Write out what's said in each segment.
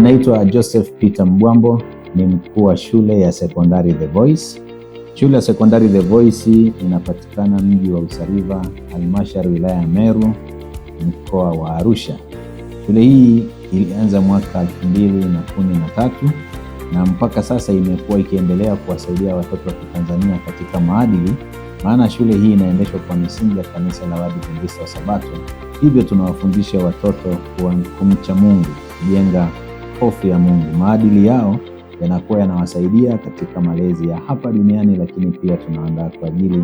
Naitwa Joseph Peter Mbwambo, ni mkuu wa shule ya sekondari The Voice. Shule ya sekondari The Voice inapatikana mji wa Usariva, halmashauri wilaya ya Meru, mkoa wa Arusha. Shule hii ilianza mwaka 2013 na mpaka sasa imekuwa ikiendelea kuwasaidia watoto wa Tanzania katika maadili, maana shule hii inaendeshwa kwa misingi ya kanisa la Waadventista wa Sabato. Hivyo tunawafundisha watoto kumcha Mungu, kujenga hofu ya Mungu. Maadili yao yanakuwa yanawasaidia katika malezi ya hapa duniani, lakini pia tunaandaa kwa ajili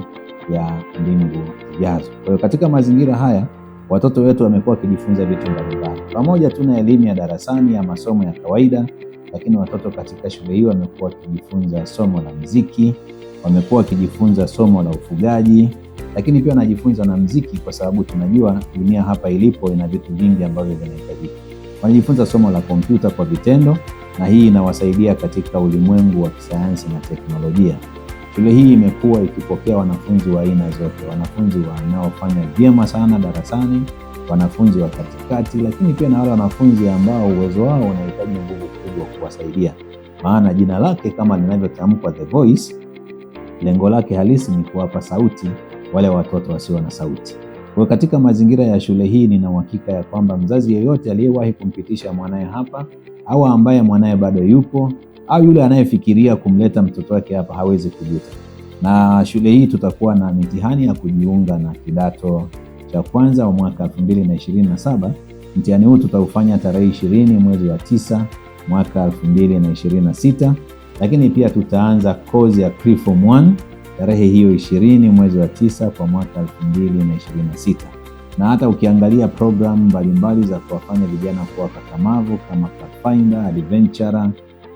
ya mbingu zijazo. Kwa hiyo katika mazingira haya watoto wetu wamekuwa wakijifunza vitu mbalimbali. Pamoja tuna elimu ya darasani ya masomo ya kawaida, lakini watoto katika shule hii wamekuwa wakijifunza somo la muziki, wamekuwa wakijifunza somo la ufugaji, lakini pia wanajifunza na muziki kwa sababu tunajua dunia hapa ilipo ina vitu vingi ambavyo vinahitajika. Wanajifunza somo la kompyuta kwa vitendo, na hii inawasaidia katika ulimwengu wa kisayansi na teknolojia. Shule hii imekuwa ikipokea wanafunzi wa aina zote, wanafunzi wanaofanya vyema sana darasani, wanafunzi wa katikati, lakini pia na wale wanafunzi ambao uwezo wao unahitaji nguvu kubwa kuwasaidia. Maana jina lake kama linavyotamkwa The Voice, lengo lake halisi ni kuwapa sauti wale watoto wasio na sauti. Kwa katika mazingira ya shule hii nina uhakika ya kwamba mzazi yeyote aliyewahi kumpitisha mwanae hapa, au ambaye mwanae bado yupo, au yule anayefikiria kumleta mtoto wake hapa hawezi kujuta. Na shule hii tutakuwa na mitihani ya kujiunga na kidato cha kwanza wa mwaka 2027. Mtihani huu tutaufanya tarehe 20 mwezi wa 9 mwaka 2026, lakini pia tutaanza kozi ya Pre-Form 1 tarehe hiyo 20 mwezi wa 9 kwa mwaka 2026. Na hata ukiangalia programu mbalimbali za kuwafanya vijana kuwa kakamavu kama Pathfinder, Adventurer,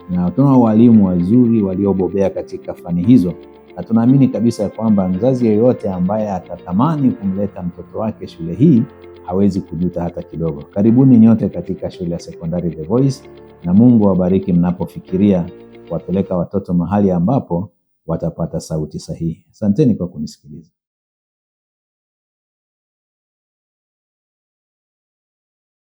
na tunao walimu wazuri waliobobea katika fani hizo, na tunaamini kabisa ya kwamba mzazi yeyote ambaye atatamani kumleta mtoto wake shule hii hawezi kujuta hata kidogo. Karibuni nyote katika shule ya sekondari The Voice, na Mungu awabariki mnapofikiria kuwapeleka watoto mahali ambapo watapata sauti sahihi. Asanteni kwa kunisikiliza.